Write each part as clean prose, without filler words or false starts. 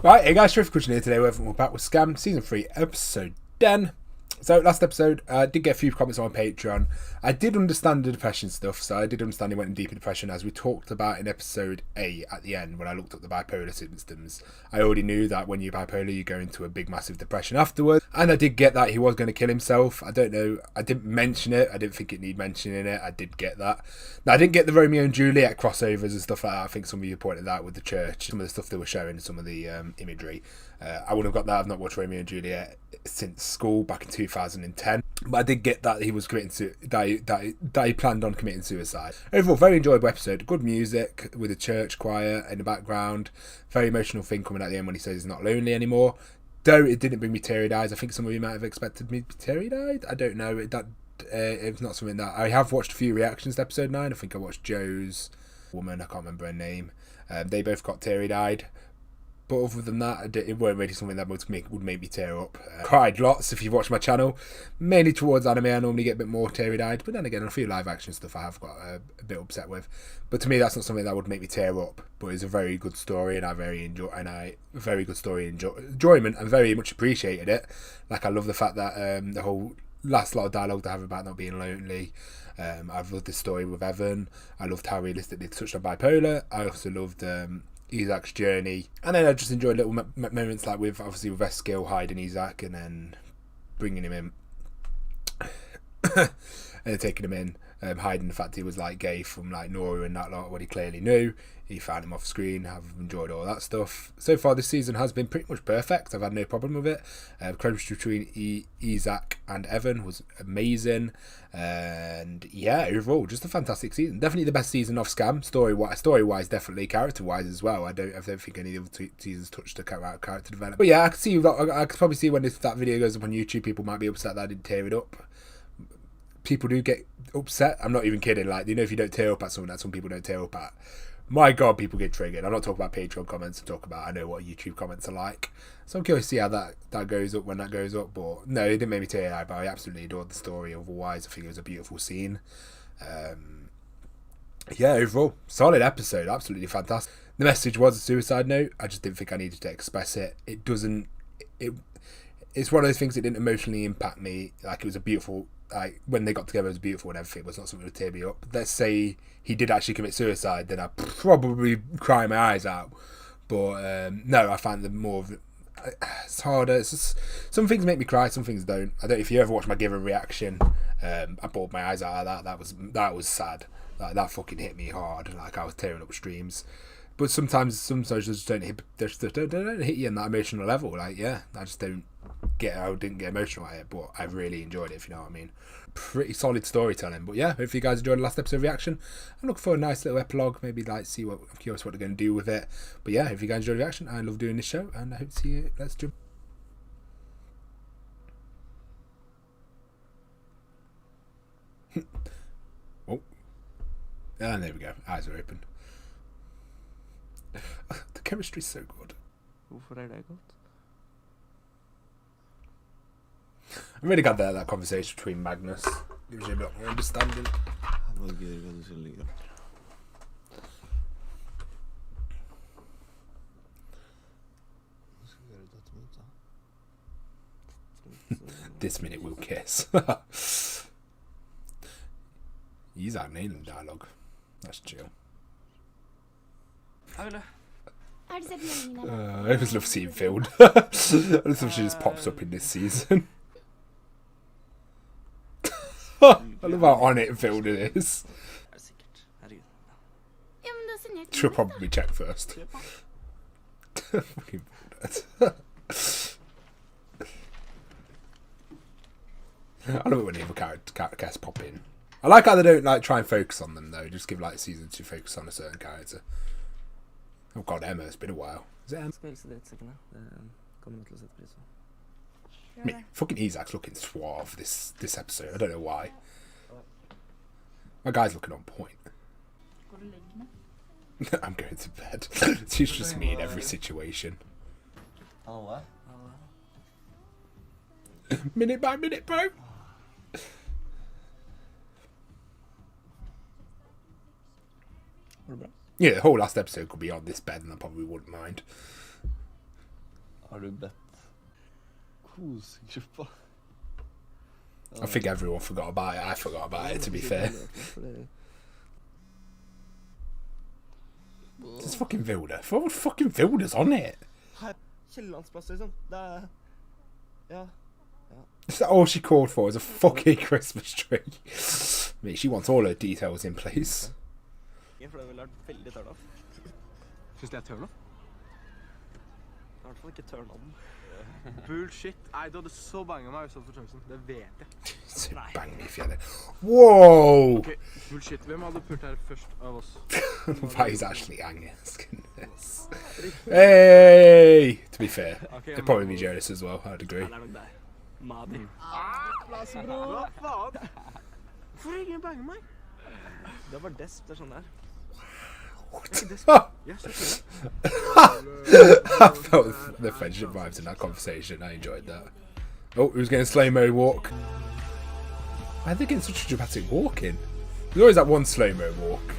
Right, hey guys, Terrific Question here today. We're back with Skam, Season 3, Episode 10. So, last episode, I did get a few comments on Patreon. I did understand the depression stuff, so I did understand he went in deeper depression, as we talked about in Episode 8 at the end, when I looked up the bipolar symptoms. I already knew that when you're bipolar, you go into a big, massive depression afterwards, and I did get that he was going to kill himself. I don't know, I didn't mention it, I didn't think it needed mentioning it, I did get that. Now, I didn't get the Romeo and Juliet crossovers and stuff like that. I think some of you pointed that with the church, some of the stuff they were showing, some of the imagery. I would have got that. I've not watched Romeo and Juliet since school back in 2010, but I did get that he was committing that he planned on committing suicide. Overall, very enjoyable episode. Good music with a church choir in the background. Very emotional thing coming at the end when he says he's not lonely anymore. Though it didn't bring me teary eyes. I think some of you might have expected me to be teary eyed. I don't know. It's not something that I have watched a few reactions to episode 9. I think I watched Joe's woman. I can't remember her name. They both got teary eyed. But other than that, it weren't really something that would make me tear up. Cried lots if you've watched my channel. Mainly towards anime, I normally get a bit more teary-eyed. But then again, a few live action stuff I have got a bit upset with. But to me, that's not something that would make me tear up. But it's a very good story, and very good story enjoyment, and very much appreciated it. Like, I love the fact that the whole last lot of dialogue they have about not being lonely. I've loved the story with Evan. I loved how realistic they touched on bipolar. I also loved Isaac's journey, and then I just enjoyed little moments like with Eskil hiding Isaac and then bringing him in and then taking him in, hiding the fact he was like gay from like Nora and that lot, what he clearly knew. He found him off screen. I've enjoyed all that stuff. So far this season has been pretty much perfect. I've had no problem with it. Chemistry between Isaac and Evan was amazing, and yeah, overall just a fantastic season. Definitely the best season of Skam, story wise, definitely, character wise as well. I don't think any of the other seasons touched the character development. But yeah, I could probably see when that video goes up on YouTube, people might be upset that I didn't tear it up. People do get upset. I'm not even kidding. Like, you know, if you don't tear up at something that some people don't tear up at, my God, people get triggered. I'm not talking about Patreon comments. I'm talking about, I know what YouTube comments are like. So I'm curious to see how that goes up when that goes up. But no, it didn't make me tear eyed, but I absolutely adored the story. Otherwise, I think it was a beautiful scene. Yeah, overall, solid episode. Absolutely fantastic. The message was a suicide note. I just didn't think I needed to express it. It's one of those things that didn't emotionally impact me. Like, it was a beautiful, like, when they got together, it was beautiful and everything. It was not something that would tear me up. Let's say he did actually commit suicide, then I'd probably cry my eyes out. But no, I find them more of the, it's harder. It's just, some things make me cry, some things don't. I don't know if you ever watched my Given reaction. I bawled my eyes out of that. That was sad. Like, that fucking hit me hard. Like, I was tearing up streams. But sometimes some socials don't hit you on that emotional level. Like, yeah, I didn't get emotional at it, but I really enjoyed it, if you know what I mean. Pretty solid storytelling. But yeah, hopefully you guys enjoyed the last episode reaction. I'm looking for a nice little epilogue, maybe like see what, I'm curious what they're going to do with it. But yeah, if you guys enjoyed the reaction, I love doing this show, and I hope to see you. Let's jump. Oh, and there we go. Eyes are open. The chemistry's so good. Hvorfor det godt? I'm really glad that conversation between Magnus gives you a bit more understanding. Hva gøy hva du skal ligge. This minute we'll kiss. Isaac nailing dialogue. That's chill. I just love seeing Field. I just love she just pops up in this season. I love how on it Field it is. Should probably check first. Fucking bullshit. I love it when evil characters pop in. I like how they don't like try and focus on them though. Just give like season to focus on a certain character. Oh god, Emma, it's been a while. Is it Emma? Fucking Isaac's looking suave this episode. I don't know why. My guy's looking on point. I'm going to bed. She's just me in every situation. Minute by minute, bro. Yeah, the whole last episode could be on this bed and I probably wouldn't mind. Har du bedt kosegruppa? I think everyone forgot about it. I forgot about it, to be fair. It's fucking Vilda. What fucking Vilda's on it? Kiellandsplass, liksom. Det ja. Is that all she called for? Is a fucking Christmas tree? I mean, she wants all her details in place. For det ville vært veldig tørn av. Synes det tørn av? I hvert fall ikke tørn av den. Bullshit. Nei, du hadde så banget meg hvis du hadde fått sjansen. Det vet jeg. Så bang i fjellet. Wow! Ok, bullshit. Hvem hadde pult her først av oss? Why is actually asking this? Hey! To be fair, it'd probably be Jonas as well, I'd agree. Det er nok deg. Madi. Plass, bro! Hva faen? Hvorfor har ingen banget meg? Det var desp, det er sånn der. Yes, okay. I felt the friendship vibes in that conversation. I enjoyed that. Oh, who's getting slow-mo walk? Why are they getting such a dramatic walk in? There's always that one slow-mo walk.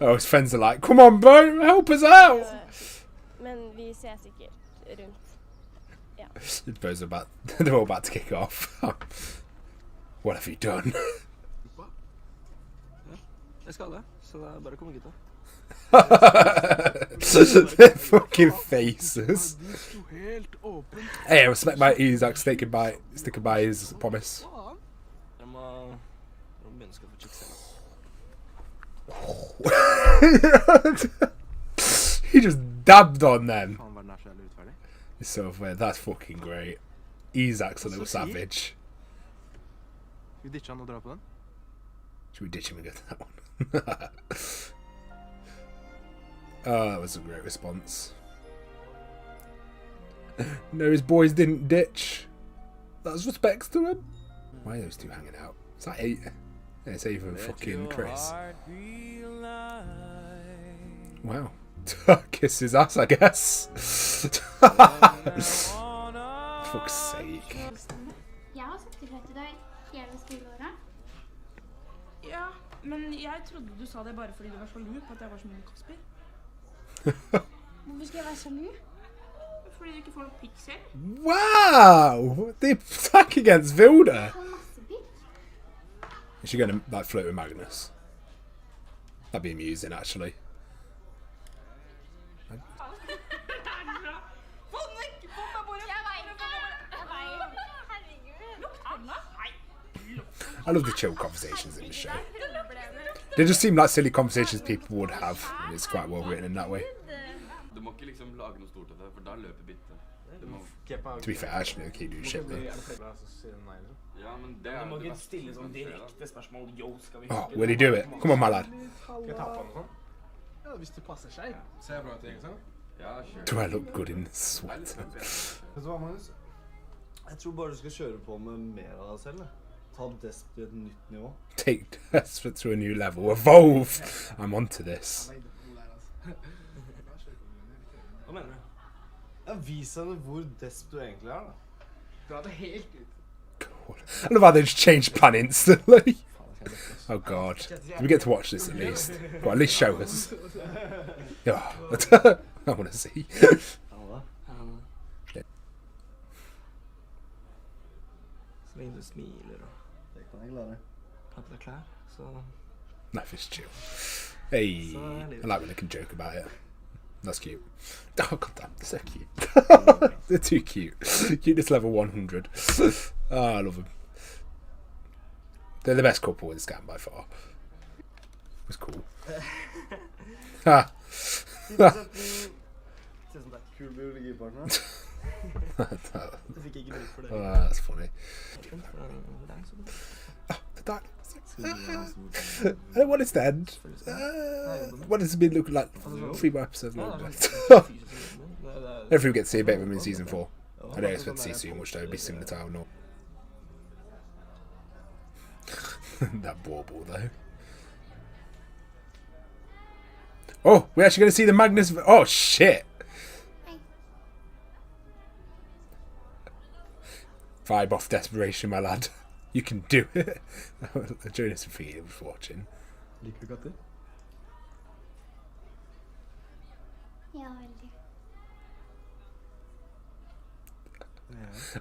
Oh, his friends are like, come on bro, help us out! Men vi ses sikkert rundt. Ja. They're all about to kick off. What have you done? Jeg skal det, så det er bare å komme gutta. Their fucking faces. Hey, I respect my Isaac sticking by his promise. Jeg må mennesker for chicks. He just dabbed on them. Faen, var den her så jævlig utferdig? It's so weird. That's fucking great. Isaac's a little savage. Vi ditcher han og drar på den? Should we ditch him and go to that one? Oh, that was a great response. No, his boys didn't ditch. That's respects to him. Why are those two hanging out? Is that eight? Yeah, it's even fucking Chris. Wow. Kiss his ass, I guess. Fuck's sake. Jeg har sagt det til deg hele skoleåret. Ja, men jeg trodde du sa det bare fordi du var sjalu på at jeg var så mye med Kasper. Hvorfor skal jeg være sjalu? Fordi du ikke får noen pikk selv. Wow! The attack against Vilda. Jeg har masse pikk. Is she gonna like flirt with Magnus? That'd be amusing, actually. I love the chill conversations in the show. They just seem like silly conversations people would have, and it's quite well written in that way. Du må ikke liksom lage noe stort av det, for da løper bittet. Du må... To be fair, actually, okay, do shit, man. Ja, men det Du må ikke stille sånn direkte spørsmål. Yo, skal vi... Oh, will he do it? Come on, my lad. Skal jeg ta på den sånn? Ja, hvis det passer seg. Ser jeg bra ut, ikke sant? Ja, kjør. Do I look good in sweat? Vet du hva, Magnus? Jeg tror bare du skal kjøre på med mer av deg selv. Ta desp til et nytt nivå. Take Desperate to a new level. Evolve! I'm onto this. Hva mener du? Ja, vis henne hvor desp du egentlig er, da. Dra det helt ut. God. I love how they just changed plan instantly. Oh god. Do we get to watch this at least? Well, at least show us. Yeah. I want to see. Så lenge du smiler og... Det kan jeg klare. Har på deg klær, så... Life is chill. Hey. I like when they can joke about it. That's cute. Oh god damn, they're so cute. They're too cute. Cuteness level 100. Oh, I love them. They're the best couple in Skam by far. It was cool. Ha. Tusen takk. Kul biologipartner. Du fikk ikke bruk for det. That's funny. What is the end? What does it be looking like? 3 more episodes long. Hopefully we get to see a bit of him in season 4. I don't expect to see too much though. It'll be similar to how not. That bauble though. Oh, we're actually going to see the Magnus. Oh shit! Vibe off desperation, my lad. You can do it. Jonas and Fee was watching. Liker du katter? Ja, veldig.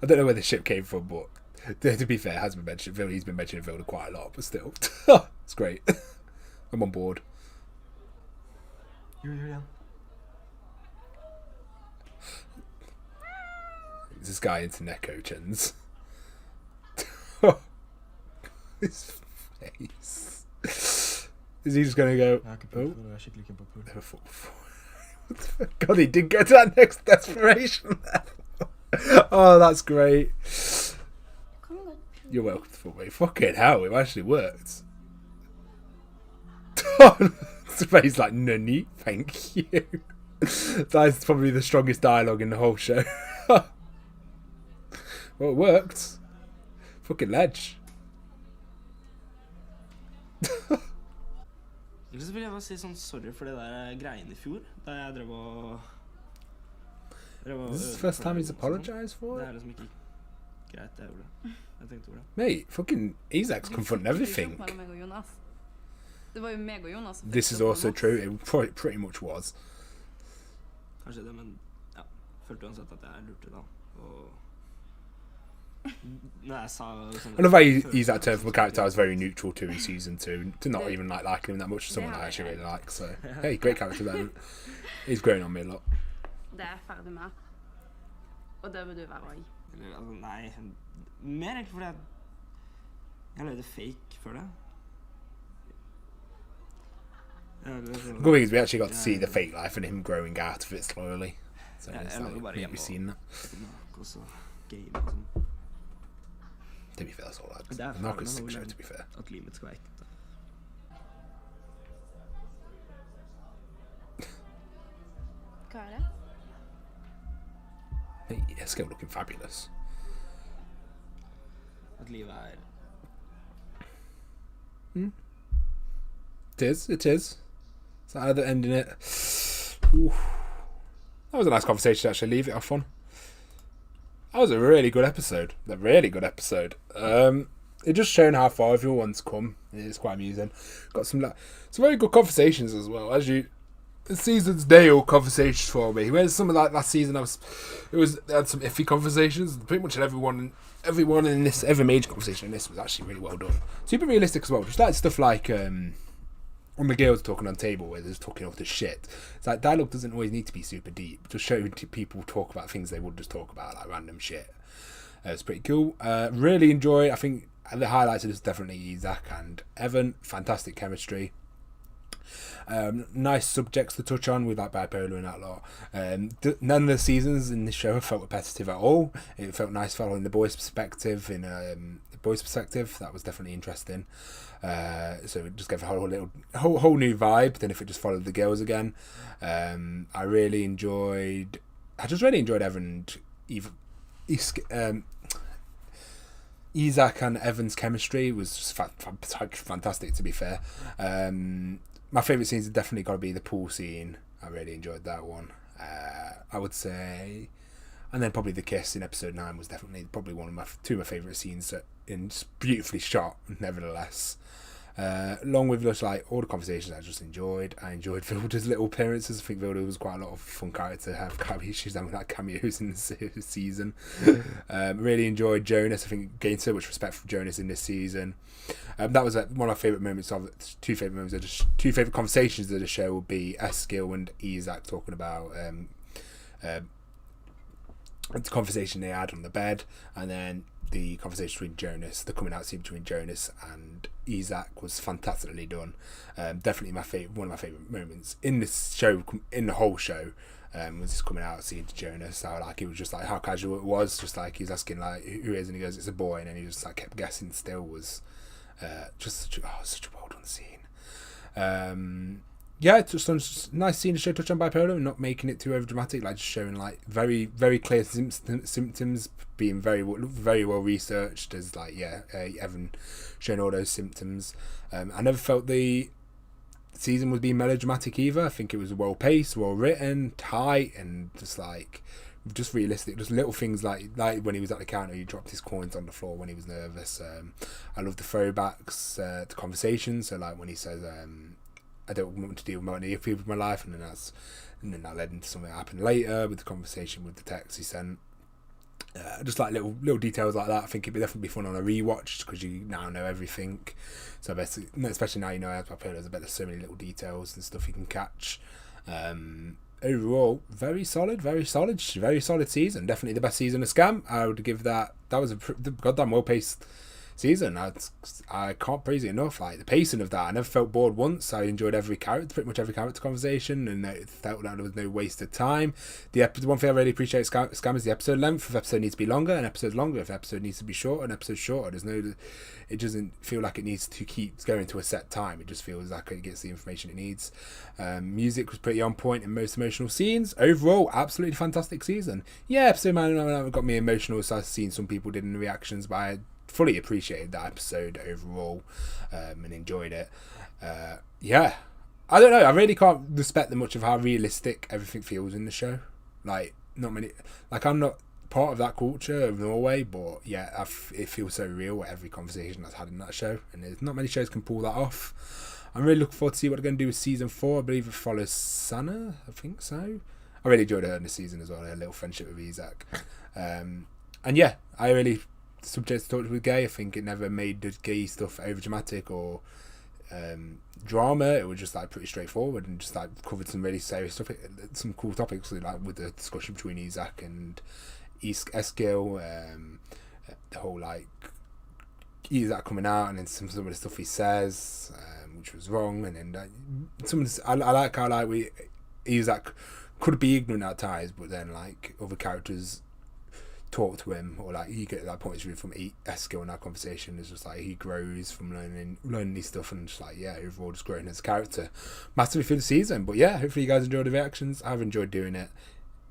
I don't know where the ship came from, but to be fair, it has been mentioned. He's been mentioning Vilda quite a lot, but still, it's great. I'm on board. Jo, gjør det igjen. Is this guy into Neko chins? His face. Is he just gonna go? Jeg har ikke prøvd det, jeg er skikkelig keen på pull. Never fought before. What the fuck? God, he did get to that next desperation level. Oh, that's great. Kan godt You're welcome to me. Fucking hell, it actually worked. His face like, nunny, thank you. That's probably the strongest dialogue in the whole show. Well, it worked. Fucking ledge. Eller så vil jeg bare si sånn sorry for det der greiene i fjor, da jeg drev og This is the first time he's apologized for Det it? liksom ikke greit, jeg gjorde det. Jeg tenkte over det. Mate, fucking Isaac's confronting everything. Det var jo meg og Jonas. This is also true. It pretty much was. Kanskje det, men ja, følte uansett at jeg lurte da, og når jeg sa sånn... I love how Isaac turned from a character I was very neutral to in season 2 to not even like liking him that much, to someone I actually really like. So, hey, great character development. He's grown on me a lot. Det er jeg ferdig med. Og det vil du være også. Eller, altså, nei, mer egentlig fordi jeg levde fake før det. Good thing is we actually got to see the fake life and him growing out of it slowly. So Ja, it's jeg lå jo bare like, hjemme we've seen that. og så game og sånn. To be fair, that's all that. Det er Not a faen sick meg show, noe to be fair. at livet mitt skal være ekte. Hva er det? Hey, yeah, still looking fabulous. At livet er... It is, it is. So either ending it. Ooh. That was a nice conversation to actually leave it off on. That was a really good episode. A really good episode. It just showing how far everyone's come. It's quite amusing. Got some very good conversations as well. As you, the season's nail conversations for me. Whereas some of that last season, they had some iffy conversations. Pretty much everyone in this, every major conversation in this was actually really well done. Super realistic as well. Just like stuff like when the girls talking on table where they're just talking off the shit. It's like dialogue doesn't always need to be super deep. Just showing people talk about things they would just talk about, like random shit. It's pretty cool. Really enjoy. I think the highlights of this definitely Isaac and Evan. Fantastic chemistry. Nice subjects to touch on with like bipolar and that lot. None of the seasons in this show felt repetitive at all. It felt nice following the boys' perspective That was definitely interesting. So it just gave a whole new vibe than if it just followed the girls again. I just really enjoyed Evan and Isaac and Evan's chemistry was just fantastic, to be fair. My favourite scenes have definitely got to be the pool scene. I really enjoyed that one. I would say, and then probably the kiss in episode 9 was definitely probably two of my favourite scenes. And just beautifully shot, nevertheless. Along with just like all the conversations I just enjoyed. I enjoyed Vilda's little appearances. I think Vilda was quite a lot of fun character to have cameos. She's having like cameos in this season. Really enjoyed Jonas. I think gained so much respect from Jonas in this season. That was one of my favourite moments two favourite conversations of the show would be Eskil and Isaac talking about the conversation they had on the bed, and then the conversation between Jonas, the coming out scene between Jonas and Isaac was fantastically done. Definitely one of my favourite moments in this show, in the whole show, was this coming out scene to Jonas. How like it was just like how casual it was, just like he's asking like who is, and he goes it's a boy, and then he just like kept guessing. Still was just such a well done scene. Yeah, just nice scene to show touch on bipolar and not making it too over dramatic, like just showing like very very clear symptoms, being very well researched as like Evan showing all those symptoms. I never felt the season was being melodramatic either. I think it was well paced, well written, tight, and just realistic. Just little things like when he was at the counter, he dropped his coins on the floor when he was nervous. I love the throwbacks to conversations. So like when he says I don't want to deal with any people in my life, and then that led into something that happened later with the conversation with the text he sent. Just like little details like that. I think it'd definitely be fun on a rewatch because you now know everything. So basically, especially now you know as I play, there's so many little details and stuff you can catch. Overall, very solid season. Definitely the best season of Skam. I would give that. That was a goddamn well paced season. I can't praise it enough. Like the pacing of that, I never felt bored once. I enjoyed pretty much every character conversation, and it felt like there was no wasted time. The one thing I really appreciate Skam is the episode length. If episode needs to be longer, an episode's longer. If episode needs to be shorter, an episode's shorter. It doesn't feel like it needs to keep going to a set time. It just feels like it gets the information it needs. Music was pretty on point in most emotional scenes. Overall, absolutely fantastic season. Yeah, episode man got me emotional, so I've seen some people did in the reactions, but I fully appreciated that episode overall, and enjoyed it. Yeah, I don't know. I really can't respect that much of how realistic everything feels in the show. Like, not many. Like, I'm not part of that culture of Norway, but yeah, it feels so real with every conversation that's had in that show, and there's not many shows can pull that off. I'm really looking forward to see what they're going to do with season 4. I believe it follows Sanna. I think so. I really enjoyed her in the season as well. Her little friendship with Isaac, and yeah, I really. Subject to talk with gay. I think it never made the gay stuff over dramatic or drama. It was just like pretty straightforward and just like covered some really serious stuff, some cool topics, like with the discussion between Isaac and Eskil, the whole like Isaac coming out and then some of the stuff he says, which was wrong, and then some of this, I like how like Isaac could be ignorant at times, but then like other characters talk to him, or like you get that point of view from Eskil in that conversation. Is just like he grows from learning these stuff, and just like overall just growing as a character massively through the season. But yeah, hopefully you guys enjoyed the reactions. I've enjoyed doing it.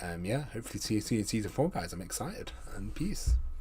Hopefully see you in season 4, guys. I'm excited, and peace.